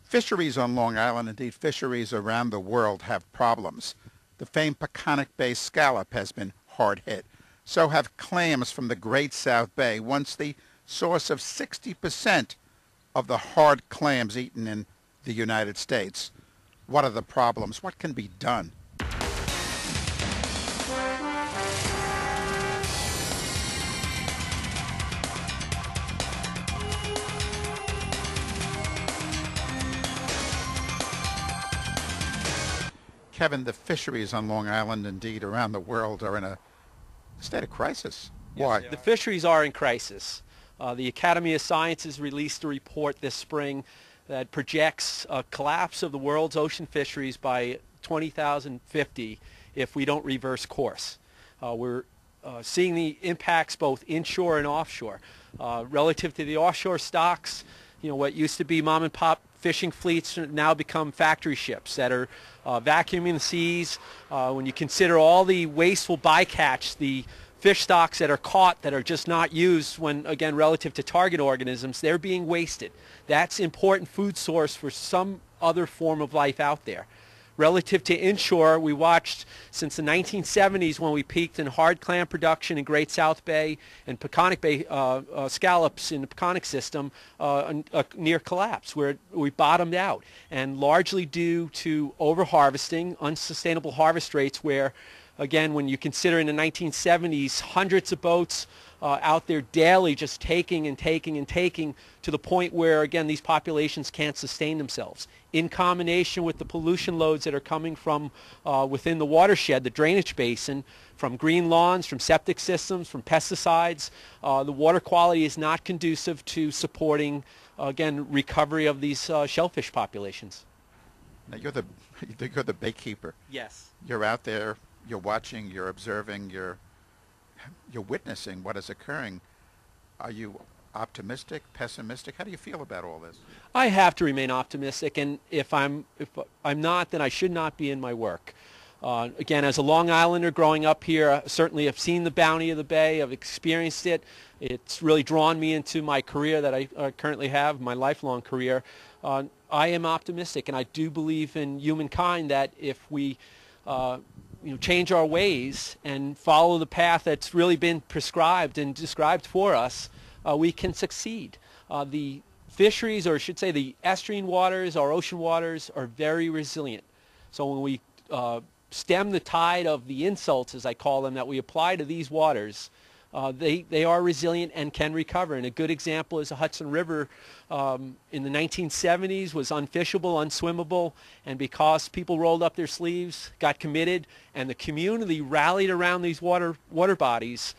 Fisheries on Long Island, indeed fisheries around the world, have problems. The famed Peconic Bay scallop has been hard hit. So have clams from the Great South Bay, once the source of 60% of the hard clams eaten in the United States. What are the problems? What can be done? Kevin, the fisheries on Long Island, indeed around the world, are in a state of crisis. Why? The fisheries are in crisis. The Academy of Sciences released a report this spring that projects a collapse of the world's ocean fisheries by 2050 if we don't reverse course. We're seeing the impacts both inshore and offshore. Relative to the offshore stocks, what used to be mom and pop fishing fleets have now become factory ships that are vacuuming the seas. When you consider all the wasteful bycatch, the fish stocks that are caught that are just not used when, again, relative to target organisms, they're being wasted. That's important food source for some other form of life out there. Relative to inshore, we watched since the 1970s when we peaked in hard clam production in Great South Bay and Peconic Bay scallops in the Peconic system, a near collapse where we bottomed out, and largely due to overharvesting, unsustainable harvest rates where, again, when you consider in the 1970s, hundreds of boats out there daily just taking and taking and taking to the point where, again, these populations can't sustain themselves. In combination with the pollution loads that are coming from within the watershed, the drainage basin, from green lawns, from septic systems, from pesticides, the water quality is not conducive to supporting, again, recovery of these shellfish populations. Now, you're the baykeeper. Yes. You're out there, you're watching, you're observing, you're witnessing what is occurring. Are you optimistic, pessimistic? How do you feel about all this? I have to remain optimistic, and if I'm not, then I should not be in my work. Again, as a Long Islander growing up here, I certainly have seen the bounty of the bay. I've experienced it. It's really drawn me into my career that I currently have, my lifelong career. I am optimistic, and I do believe in humankind that if we change our ways and follow the path that's really been prescribed and described for us, we can succeed. The fisheries, or I should say the estuarine waters, our ocean waters, are very resilient. So when we stem the tide of the insults, as I call them, that we apply to these waters, they are resilient and can recover. And a good example is the Hudson River in the 1970s was unfishable, unswimmable, and because people rolled up their sleeves, got committed, and the community rallied around these water bodies,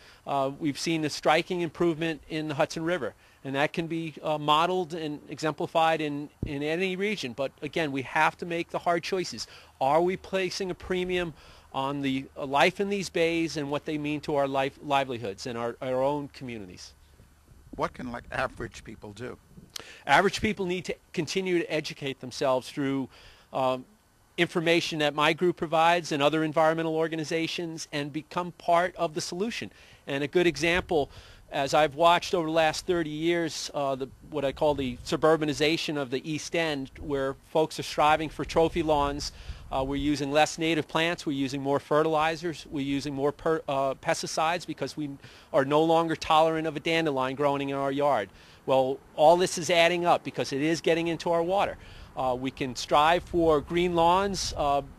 we've seen a striking improvement in the Hudson River. And that can be modeled and exemplified in any region. But again, we have to make the hard choices. Are we placing a premium on the life in these bays and what they mean to our livelihoods and our own communities? What can average people do? Average people need to continue to educate themselves through information that my group provides and other environmental organizations, and become part of the solution. And a good example, as I've watched over the last 30 years, what I call the suburbanization of the East End, where folks are striving for trophy lawns. We're using less native plants. We're using more fertilizers. We're using more pesticides because we are no longer tolerant of a dandelion growing in our yard. Well, all this is adding up because it is getting into our water. We can strive for green lawns,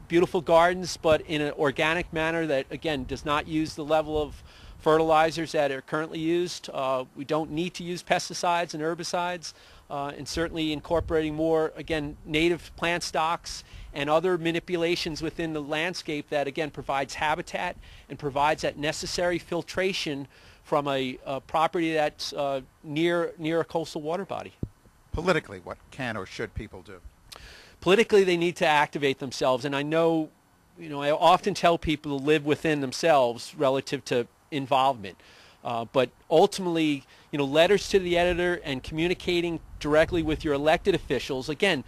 beautiful gardens, but in an organic manner that, again, does not use the level of fertilizers that are currently used. We don't need to use pesticides and herbicides, and certainly incorporating more, again, native plant stocks and other manipulations within the landscape that, again, provides habitat and provides that necessary filtration from a property that's near a coastal water body. Politically, what can or should people do? Politically, they need to activate themselves, and I know, I often tell people to live within themselves relative to involvement. But ultimately, letters to the editor and communicating directly with your elected officials, again,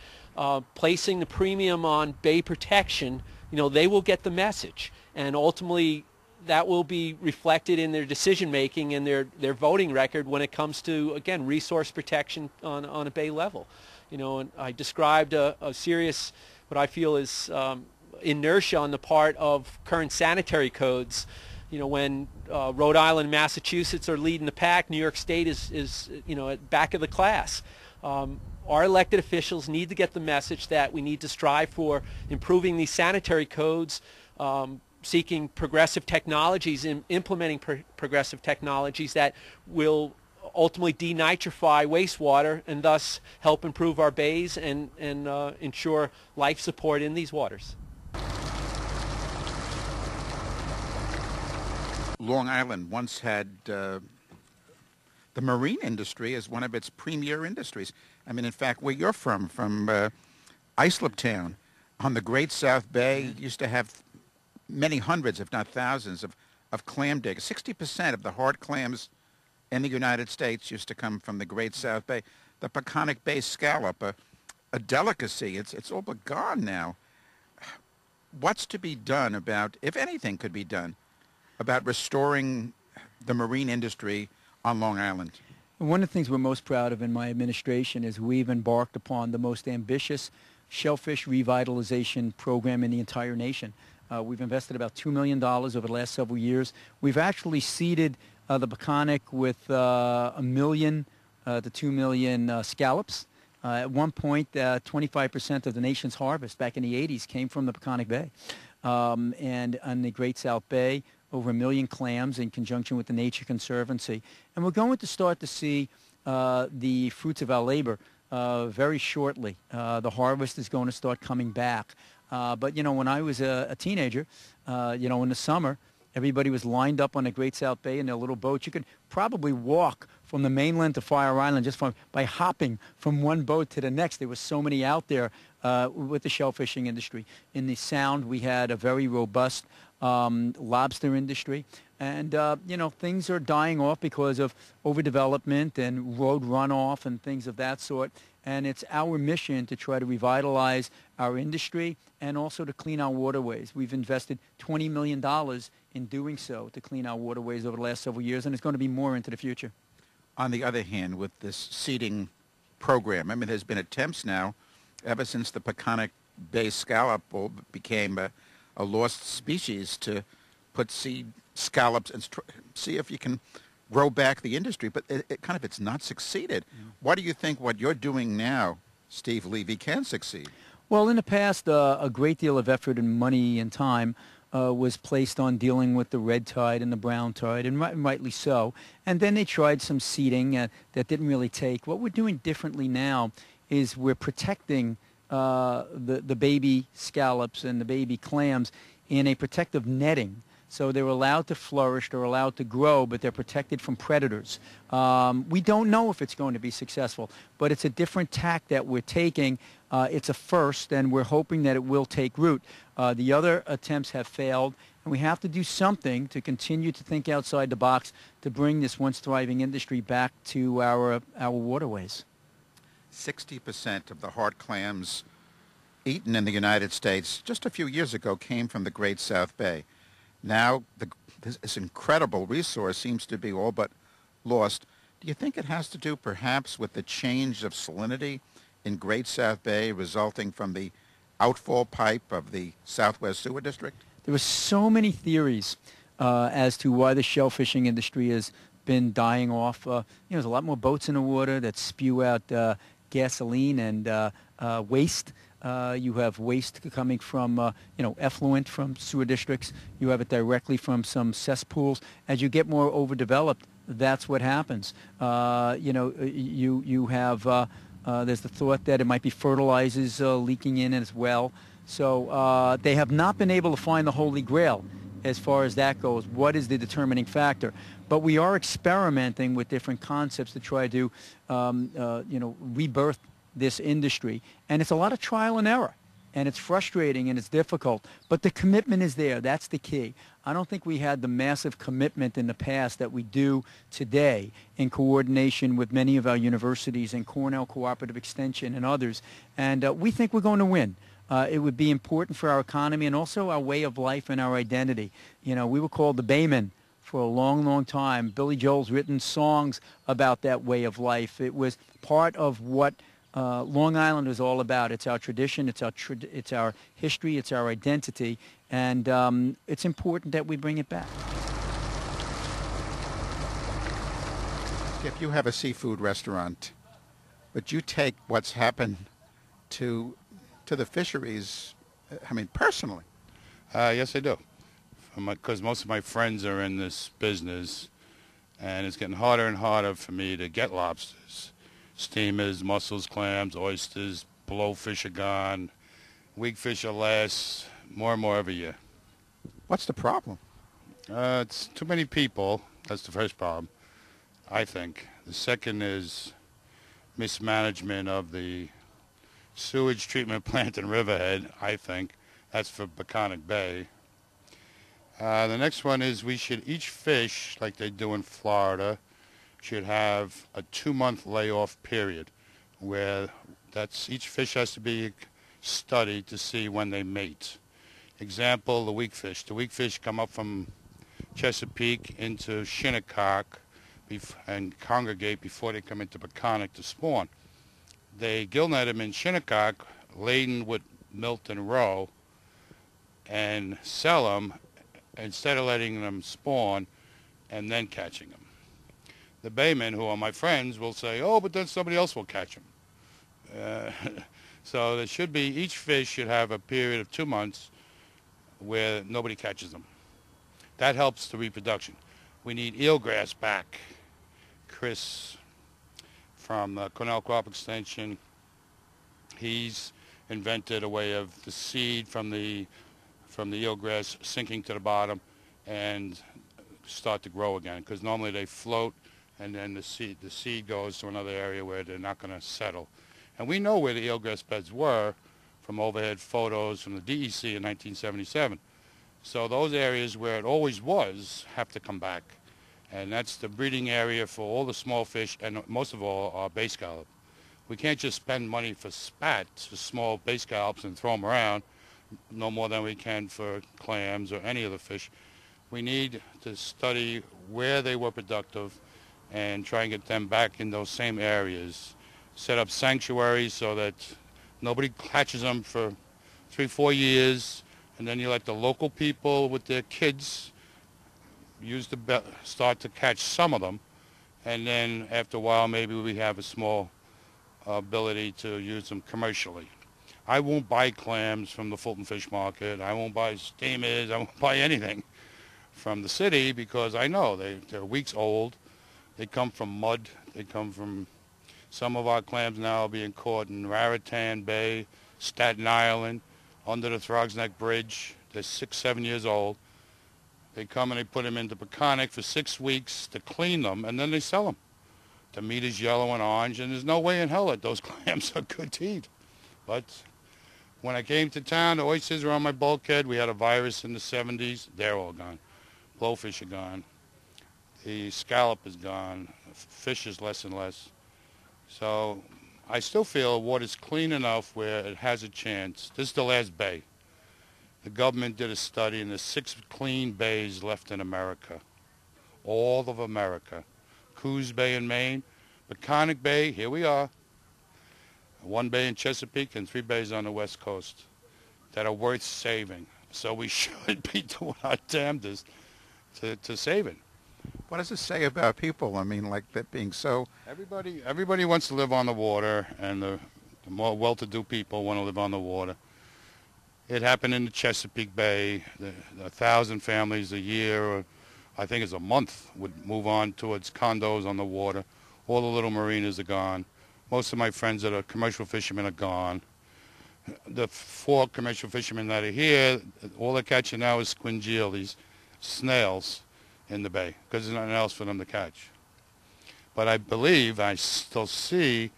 placing the premium on bay protection, they will get the message. And ultimately, that will be reflected in their decision making and their voting record when it comes to, again, resource protection on a bay level. And I described a serious, what I feel is inertia on the part of current sanitary codes. When Rhode Island and Massachusetts are leading the pack, New York State is at back of the class. Our elected officials need to get the message that we need to strive for improving these sanitary codes, seeking progressive technologies, implementing progressive technologies that will ultimately denitrify wastewater and thus help improve our bays and ensure life support in these waters. Long Island once had the marine industry as one of its premier industries. I mean, in fact, where you're from Islip Town on the Great South Bay, used to have many hundreds, if not thousands, of clam diggers. 60% of the hard clams in the United States used to come from the Great South Bay. The Peconic Bay scallop, a delicacy, it's all but gone now. What's to be done about, if anything could be done, about restoring the marine industry on Long Island? One of the things we're most proud of in my administration is we've embarked upon the most ambitious shellfish revitalization program in the entire nation. We've invested about $2 million over the last several years. We've actually seeded the Peconic with 1 million to 2 million scallops. At one point, 25% of the nation's harvest back in the 80s came from the Peconic Bay. And on the Great South Bay, over 1 million clams in conjunction with the Nature Conservancy. And we're going to start to see the fruits of our labor very shortly. The harvest is going to start coming back. But, when I was a teenager, in the summer, everybody was lined up on the Great South Bay in their little boats. You could probably walk from the mainland to Fire Island just by hopping from one boat to the next. There were so many out there with the shellfishing industry. In the Sound, we had a very robust lobster industry. And, things are dying off because of overdevelopment and road runoff and things of that sort. And it's our mission to try to revitalize our industry and also to clean our waterways. We've invested $20 million in doing so to clean our waterways over the last several years, and it's going to be more into the future. On the other hand, with this seeding program, I mean, there's been attempts now, ever since the Peconic Bay scallop became a lost species, to put seed scallops and see if you can grow back the industry, but it's not succeeded. Why do you think what you're doing now, Steve Levy, can succeed? Well, in the past, a great deal of effort and money and time was placed on dealing with the red tide and the brown tide, and rightly so. And then they tried some seeding that didn't really take. What we're doing differently now is we're protecting the baby scallops and the baby clams in a protective netting. So they're allowed to flourish, they're allowed to grow, but they're protected from predators. We don't know if it's going to be successful, but it's a different tack that we're taking. It's a first, and we're hoping that it will take root. The other attempts have failed, and we have to do something to continue to think outside the box to bring this once thriving industry back to our waterways. 60% of the hard clams eaten in the United States just a few years ago came from the Great South Bay. Now, this incredible resource seems to be all but lost. Do you think it has to do perhaps with the change of salinity in Great South Bay resulting from the outfall pipe of the Southwest Sewer District? There were so many theories as to why the shellfishing industry has been dying off. There's a lot more boats in the water that spew out gasoline and waste. You have waste coming from, effluent from sewer districts. You have it directly from some cesspools. As you get more overdeveloped, that's what happens. You have, there's the thought that it might be fertilizers leaking in as well. So they have not been able to find the Holy Grail as far as that goes. What is the determining factor? But we are experimenting with different concepts to try to, rebirth this industry, and it's a lot of trial and error, and it's frustrating and it's difficult, but the commitment is there. That's the key. I don't think we had the massive commitment in the past that we do today in coordination with many of our universities and Cornell Cooperative Extension and others, and we think we're going to win. It would be important for our economy and also our way of life and our identity. We were called the Baymen for a long, long time. Billy Joel's written songs about that way of life. It was part of what Long Island is all about. It's our tradition, it's our history, it's our identity, and it's important that we bring it back. If you have a seafood restaurant, but you take what's happened to the fisheries, I mean, personally. Yes, I do. Because most of my friends are in this business, and it's getting harder and harder for me to get lobsters. Steamers, mussels, clams, oysters, blowfish are gone. Weak fish are less, more and more every year. What's the problem? It's too many people. That's the first problem, I think. The second is mismanagement of the sewage treatment plant in Riverhead, I think. That's for Peconic Bay. The next one is each fish, like they do in Florida, should have a 2-month layoff period where each fish has to be studied to see when they mate. Example, the weak fish. The weak fish come up from Chesapeake into Shinnecock and congregate before they come into Peconic to spawn. They gill net them in Shinnecock, laden with milt and roe, and sell them instead of letting them spawn and then catching them. The baymen, who are my friends, will say, oh, but then somebody else will catch them. So there should be, each fish should have a period of 2 months where nobody catches them. That helps the reproduction. We need eelgrass back. Chris from Cornell Crop Extension, he's invented a way of the seed from the eelgrass sinking to the bottom and start to grow again, because normally they float and then the seed goes to another area where they're not going to settle. And we know where the eelgrass beds were from overhead photos from the DEC in 1977. So those areas where it always was have to come back. And that's the breeding area for all the small fish, and most of all, our bay scallop. We can't just spend money for spats, for small bay scallops, and throw them around, no more than we can for clams or any other fish. We need to study where they were productive and try and get them back in those same areas. Set up sanctuaries so that nobody catches them for 3-4 years, and then you let the local people with their kids start to catch some of them, and then after a while maybe we have a small ability to use them commercially. I won't buy clams from the Fulton Fish Market. I won't buy steamers. I won't buy anything from the city because I know they're weeks old. They come from mud. They come from, some of our clams now are being caught in Raritan Bay, Staten Island, under the Throgs Neck Bridge. They're 6-7 years old. They come and they put them into Peconic for 6 weeks to clean them, and then they sell them. The meat is yellow and orange, and there's no way in hell that those clams are good to eat. But when I came to town, the oysters were on my bulkhead. We had a virus in the 70s. They're all gone. Blowfish are gone. The scallop is gone. Fish is less and less. So I still feel water's clean enough where it has a chance. This is the last bay. The government did a study, and there's 6 clean bays left in America. All of America. Coos Bay in Maine, Peconic Bay, here we are. 1 bay in Chesapeake and 3 bays on the West Coast that are worth saving. So we should be doing our damnedest to save it. What does it say about people? I mean, like that being so... Everybody wants to live on the water, and the more well-to-do people want to live on the water. It happened in the Chesapeake Bay. 1,000 families a year, or I think it's a month, would move on towards condos on the water. All the little marinas are gone. Most of my friends that are commercial fishermen are gone. The 4 commercial fishermen that are here, all they're catching now is squingeal, these snails in the bay, because there's nothing else for them to catch. But I believe, I still see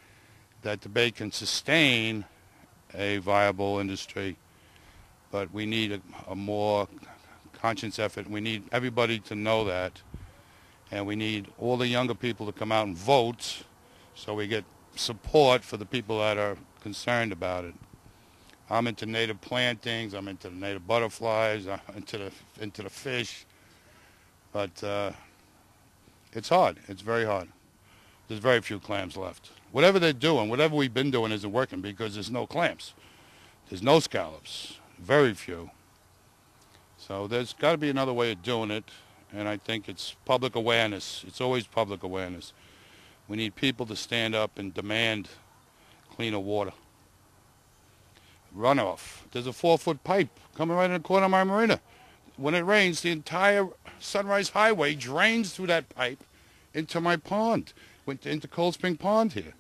that the bay can sustain a viable industry, but we need a more conscious effort. We need everybody to know that, and we need all the younger people to come out and vote so we get support for the people that are concerned about it. I'm into native plantings, I'm into the native butterflies, I'm into the fish, but it's hard. It's very hard. there's very few clams left. Whatever they're doing, whatever we've been doing isn't working because there's no clams. There's no scallops, very few. So there's got to be another way of doing it, and I think it's public awareness. It's always public awareness. We need people to stand up and demand cleaner water. Runoff. There's a 4-foot pipe coming right in the corner of my marina. When it rains, the entire Sunrise Highway drains through that pipe into my pond, into Cold Spring Pond here.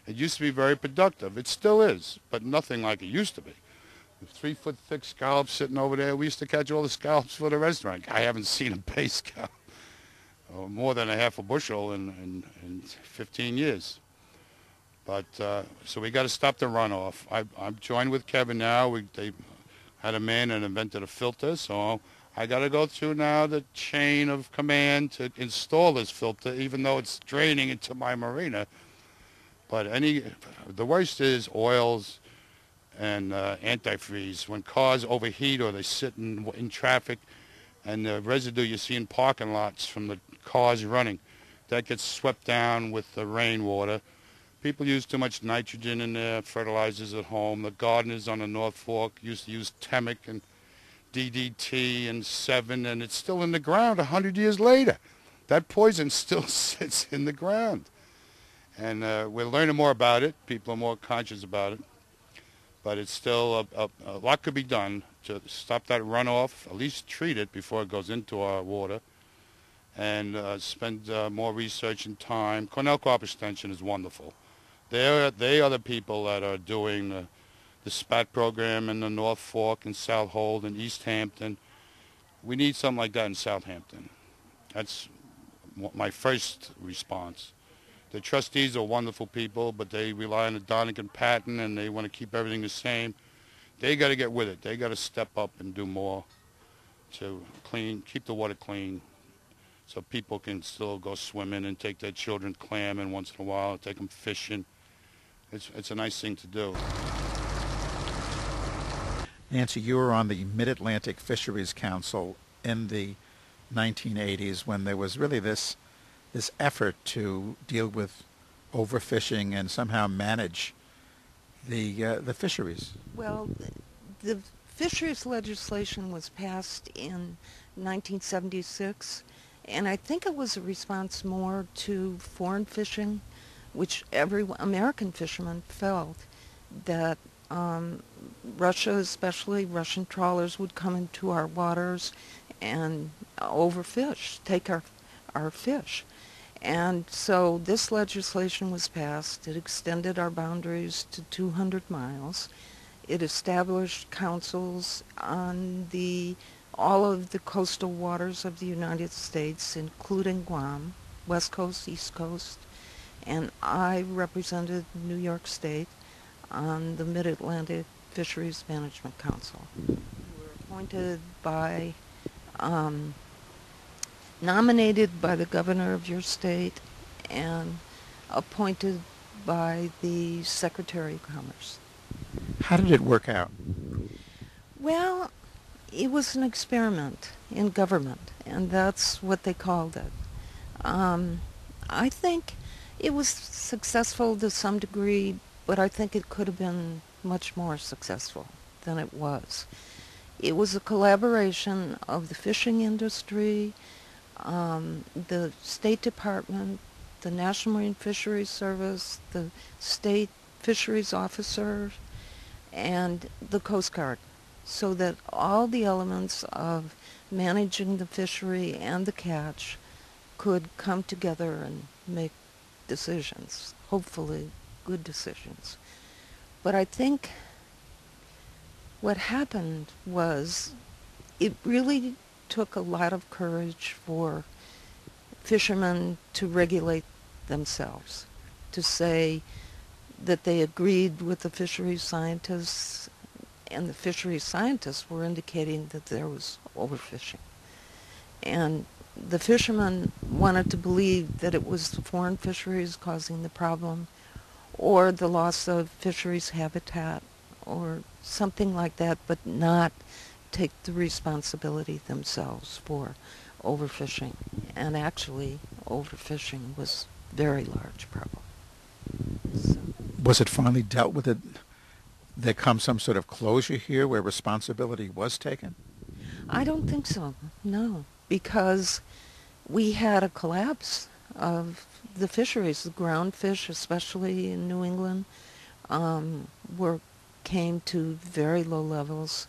It used to be very productive. It still is, but nothing like it used to be. 3-foot thick scallops sitting over there. We used to catch all the scallops for the restaurant. I haven't seen a bay scallop, more than a half a bushel in 15 years. But so we got to stop the runoff. I'm joined with Kevin now. They had a man that invented a filter, so I got to go through now the chain of command to install this filter, even though it's draining into my marina. But the worst is oils and antifreeze. When cars overheat or they sit in traffic, and the residue you see in parking lots from the cars running, that gets swept down with the rainwater. People use too much nitrogen in their fertilizers at home. The gardeners on the North Fork used to use Temic and DDT and 7, and it's still in the ground 100 years later. That poison still sits in the ground. And we're learning more about it. People are more conscious about it. But it's still, a lot could be done to stop that runoff, at least treat it before it goes into our water, and spend more research and time. Cornell Crop Extension is wonderful. They are the people that are doing the SPAT program in the North Fork and South Hold and East Hampton. We need something like that in Southampton. That's my first response. The trustees are wonderful people, but they rely on the Donegan patent and they want to keep everything the same. They got to get with it. They got to step up and do more to keep the water clean, so people can still go swimming and take their children clamming once in a while, take them fishing. It's a nice thing to do. Nancy, you were on the Mid-Atlantic Fisheries Council in the 1980s when there was really this effort to deal with overfishing and somehow manage the fisheries. Well, the fisheries legislation was passed in 1976, and I think it was a response more to foreign fishing, which every American fisherman felt that Russia, especially Russian trawlers, would come into our waters and overfish, take our fish. And so this legislation was passed. It extended our boundaries to 200 miles. It established councils on all of the coastal waters of the United States, including Guam, West Coast, East Coast, and I represented New York State on the Mid-Atlantic Fisheries Management Council. We were appointed by nominated by the governor of your state and appointed by the Secretary of Commerce. How did it work out? Well, it was an experiment in government, and that's what they called it. I think it was successful to some degree, but I think it could have been much more successful than it was. It was a collaboration of the fishing industry, the State Department, the National Marine Fisheries Service, the state fisheries officer, and the Coast Guard, so that all the elements of managing the fishery and the catch could come together and make decisions, hopefully good decisions. But I think what happened was it really took a lot of courage for fishermen to regulate themselves, to say that they agreed with the fisheries scientists, and the fisheries scientists were indicating that there was overfishing. And the fishermen wanted to believe that it was the foreign fisheries causing the problem, or the loss of fisheries habitat, or something like that, but not take the responsibility themselves for overfishing. And actually, overfishing was very large problem. So, Was it finally dealt with? There comes some sort of closure here where responsibility was taken? I don't think so, no, because we had a collapse of the fisheries. The ground fish, especially in New England, came to very low levels.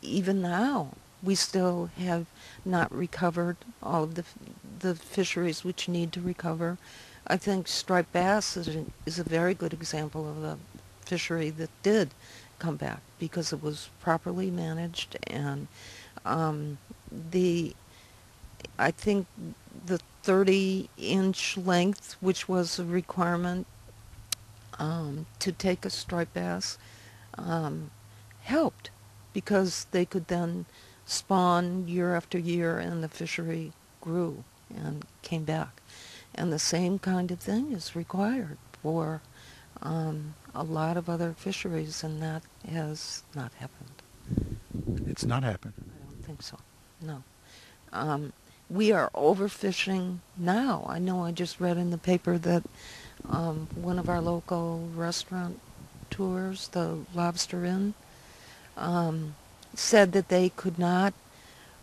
Even now, we still have not recovered all of the fisheries which need to recover. I think striped bass is a very good example of a fishery that did come back because it was properly managed, and I think the 30-inch length, which was a requirement to take a striped bass, helped, because they could then spawn year after year, and the fishery grew and came back. And the same kind of thing is required for a lot of other fisheries, and that has not happened. It's not happened. I don't think so, no. We are overfishing now. I know I just read in the paper that one of our local restaurant tours, the Lobster Inn, said that they could not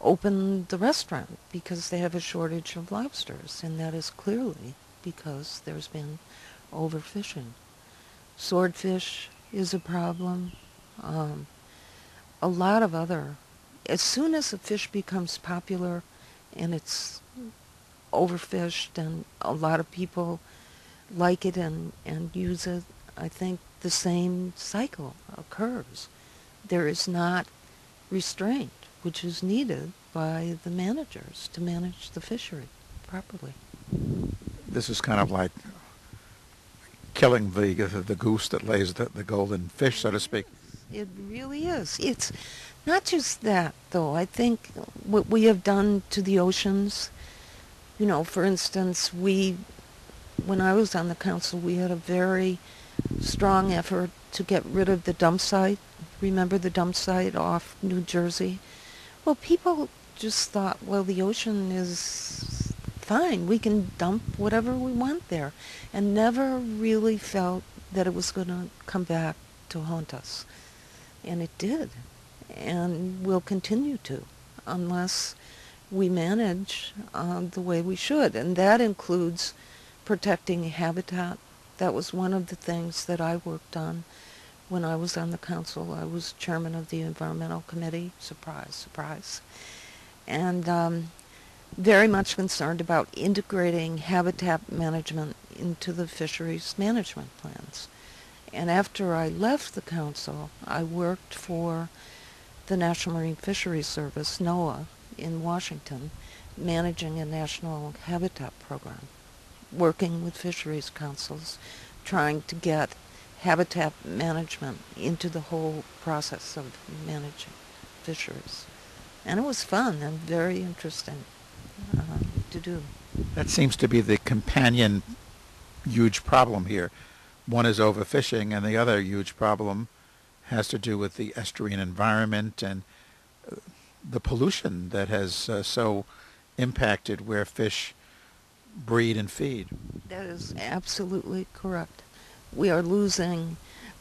open the restaurant because they have a shortage of lobsters, and that is clearly because there's been overfishing. Swordfish is a problem. A lot of other. As soon as a fish becomes popular and it's overfished and a lot of people like it and use it, I think the same cycle occurs. There is not restraint, which is needed by the managers to manage the fishery properly. This is kind of like killing the goose that lays the golden fish, so to speak. It really is. It's not just that, though. I think what we have done to the oceans, you know, for instance, when I was on the council, we had a very strong effort to get rid of the dump site. Remember the dump site off New Jersey? Well, people just thought, well, the ocean is fine. We can dump whatever we want there, and never really felt that it was going to come back to haunt us. And it did, and will continue to, unless we manage the way we should. And that includes protecting habitat. That was one of the things that I worked on when I was on the council. I was chairman of the environmental committee. Surprise, surprise. And very much concerned about integrating habitat management into the fisheries management plans. And after I left the council, I worked for the National Marine Fisheries Service, NOAA, in Washington, managing a national habitat program, working with fisheries councils, trying to get habitat management into the whole process of managing fisheries. And it was fun and very interesting to do. That seems to be the companion huge problem here. One is overfishing, and the other huge problem has to do with the estuarine environment and the pollution that has so impacted where fish breed and feed. That is absolutely correct. We are losing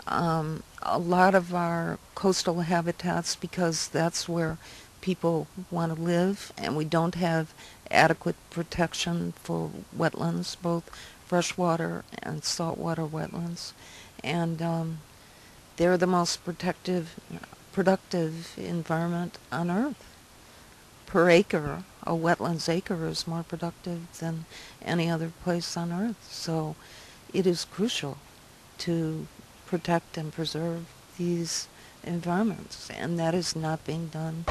a lot of our coastal habitats because that's where people want to live, and we don't have adequate protection for wetlands, both freshwater and saltwater wetlands. And they're the most productive environment on Earth. Per acre, a wetlands acre is more productive than any other place on Earth. So it is crucial to protect and preserve these environments, and that is not being done.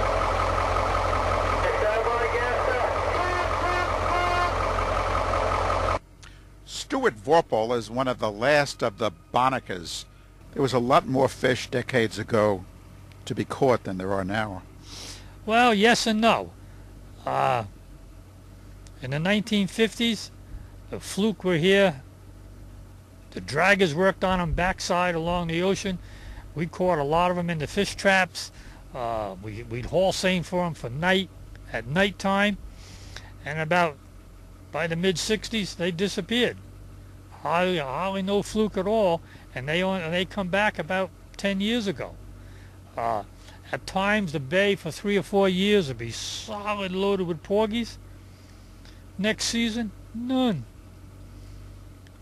Stuart Vorpahl is one of the last of the Bonicas. There was a lot more fish decades ago to be caught than there are now. Well, yes and no. In the 1950s, the fluke were here. The draggers worked on them backside along the ocean. We caught a lot of them in the fish traps. We'd haul seine for them at nighttime. And about by the mid-60s, they disappeared. Hardly no fluke at all, and they come back about 10 years ago. At times, the bay for 3 or 4 years would be solid loaded with porgies. Next season, none.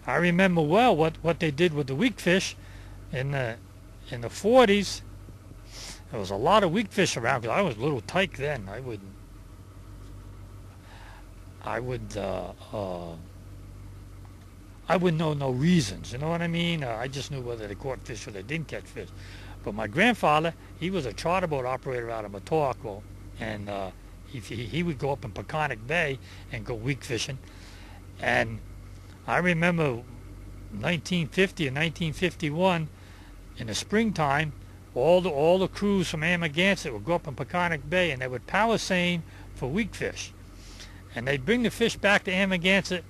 I remember well what they did with the weakfish in the 40s. There was a lot of weakfish around because I was a little tyke then. I wouldn't know no reasons, you know what I mean? I just knew whether they caught fish or they didn't catch fish. But my grandfather, he was a charter boat operator out of Matawako, and he would go up in Peconic Bay and go weak fishing. And I remember 1950 and 1951, in the springtime, all the crews from Amagansett would go up in Peconic Bay and they would power seine for weak fish. And they'd bring the fish back to Amagansett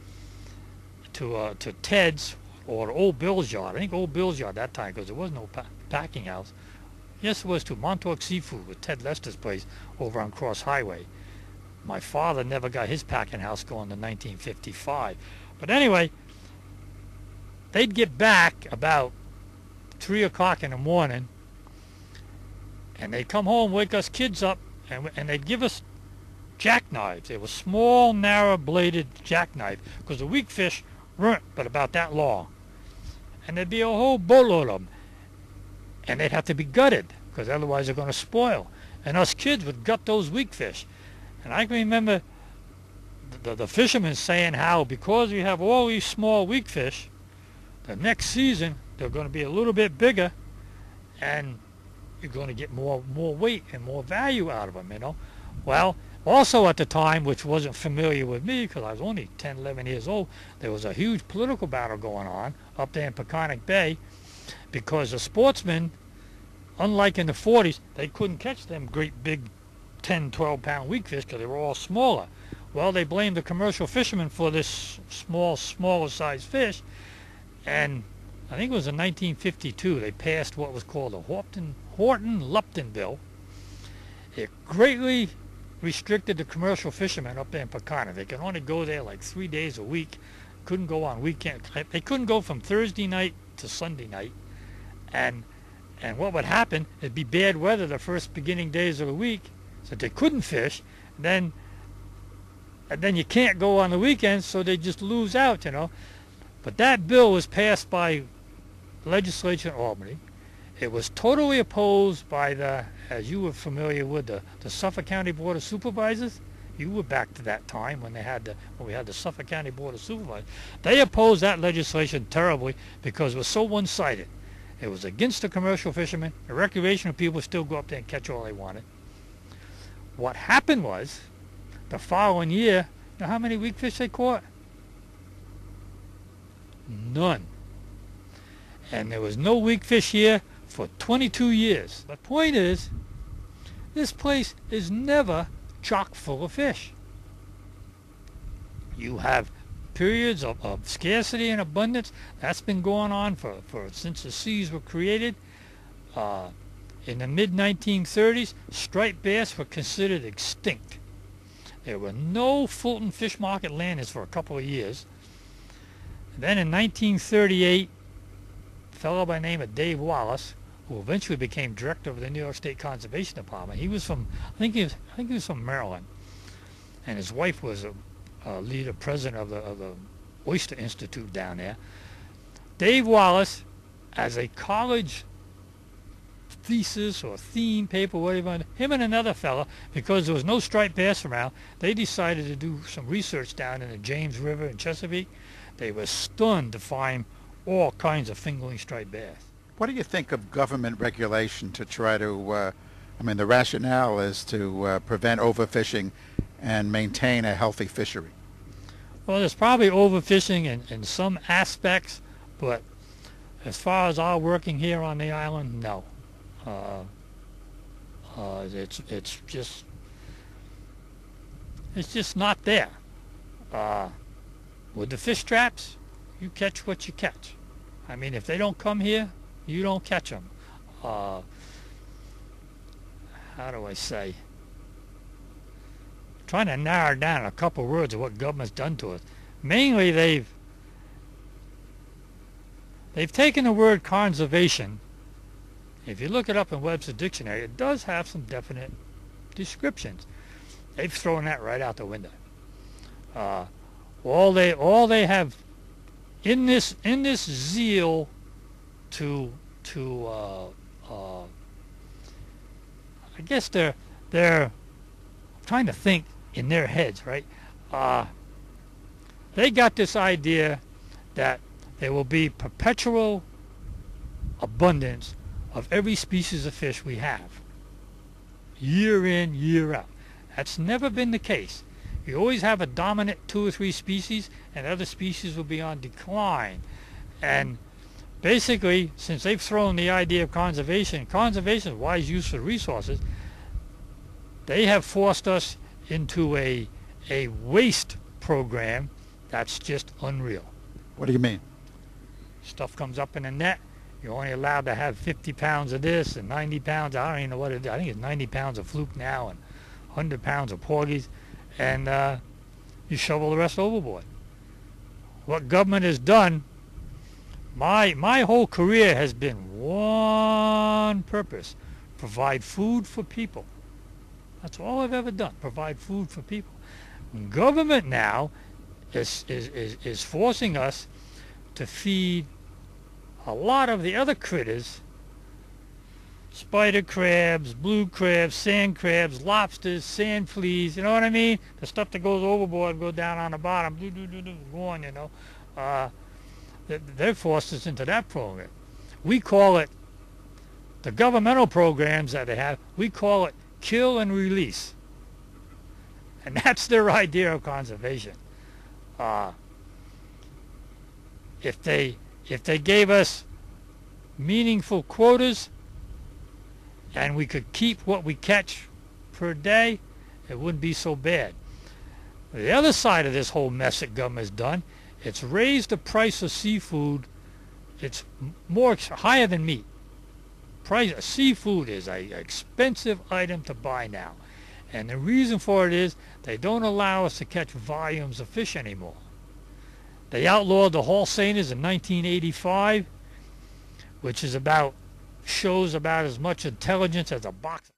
to Ted's or Old Bill's yard. I think Old Bill's yard that time, because there was no packing house. Yes, it was to Montauk Seafood with Ted Lester's place over on Cross Highway. My father never got his packing house going to 1955. But anyway, they'd get back about 3 o'clock in the morning, and they'd come home, wake us kids up, and they'd give us jackknives. They were small, narrow-bladed jackknife, because the weak fish weren't but about that long. And there'd be a whole boatload of them. And they'd have to be gutted, because otherwise they're going to spoil. And us kids would gut those weak fish. And I can remember the fishermen saying how, because we have all these small weak fish, the next season they're going to be a little bit bigger, and you're going to get more weight and more value out of them, you know. Well, also at the time, which wasn't familiar with me because I was only 10, 11 years old, there was a huge political battle going on up there in Peconic Bay, because the sportsmen, unlike in the 40s, they couldn't catch them great big 10, 12-pound weak fish because they were all smaller. Well, they blamed the commercial fishermen for this smaller sized fish, and I think it was in 1952 they passed what was called the Horton-Lupton Bill. It greatly restricted the commercial fishermen up there in Peconic. They could only go there like 3 days a week. Couldn't go on weekend. They couldn't go from Thursday night to Sunday night. And what would happen, it'd be bad weather the first beginning days of the week, so they couldn't fish. And then you can't go on the weekends, so they just lose out, you know. But that bill was passed by legislature in Albany. It was totally opposed by the, as you were familiar with, the Suffolk County Board of Supervisors. You were back to that time when we had the Suffolk County Board of Supervisors. They opposed that legislation terribly because it was so one-sided. It was against the commercial fishermen. The recreational people still go up there and catch all they wanted. What happened was, the following year, you know how many weak fish they caught? None. And there was no weak fish here for 22 years. The point is, this place is never chock full of fish. You have periods of scarcity and abundance. That's been going on for since the seas were created. In the mid-1930s, striped bass were considered extinct. There were no Fulton Fish Market landings for a couple of years. Then in 1938, a fellow by the name of Dave Wallace, who eventually became director of the New York State Conservation Department. He was from, I think he was from Maryland, and his wife was a leader, president of the Oyster Institute down there. Dave Wallace, as a college thesis or theme paper, whatever, him and another fella, because there was no striped bass around, they decided to do some research down in the James River in Chesapeake. They were stunned to find all kinds of fingerling striped bass. What do you think of government regulation to try to, the rationale is to prevent overfishing and maintain a healthy fishery? Well, there's probably overfishing in some aspects, but as far as our working here on the island, no. It's just not there. With the fish traps, you catch what you catch. I mean, if they don't come here, you don't catch them. How do I say? trying to narrow down a couple words of what government's done to us. Mainly, they've taken the word conservation. If you look it up in Webster's dictionary, it does have some definite descriptions. They've thrown that right out the window. All they have in this zeal to I guess they're trying to think in their heads, right? They got this idea that there will be perpetual abundance of every species of fish we have, year in, year out. That's never been the case. You always have a dominant 2 or 3 species, and other species will be on decline. And basically, since they've thrown the idea of conservation is wise use of resources, they have forced us into a waste program that's just unreal. What do you mean? Stuff comes up in the net. You're only allowed to have 50 pounds of this and 90 pounds. I don't even know what it is. I think it's 90 pounds of fluke now and 100 pounds of porgies. And you shovel the rest overboard. What government has done, my whole career has been one purpose: provide food for people. That's all I've ever done, provide food for people. Government now is forcing us to feed a lot of the other critters, spider crabs, blue crabs, sand crabs, lobsters, sand fleas, you know what I mean? The stuff that goes overboard and go down on the bottom, go on, you know. They're forced us into that program. We call it, the governmental programs that they have, we call it kill and release. And that's their idea of conservation. If they gave us meaningful quotas and we could keep what we catch per day, it wouldn't be so bad. The other side of this whole mess that government has done, it's raised the price of seafood. It's higher than meat. Price of seafood is an expensive item to buy now. And the reason for it is they don't allow us to catch volumes of fish anymore. They outlawed the Hall seiners in 1985, which is shows about as much intelligence as a box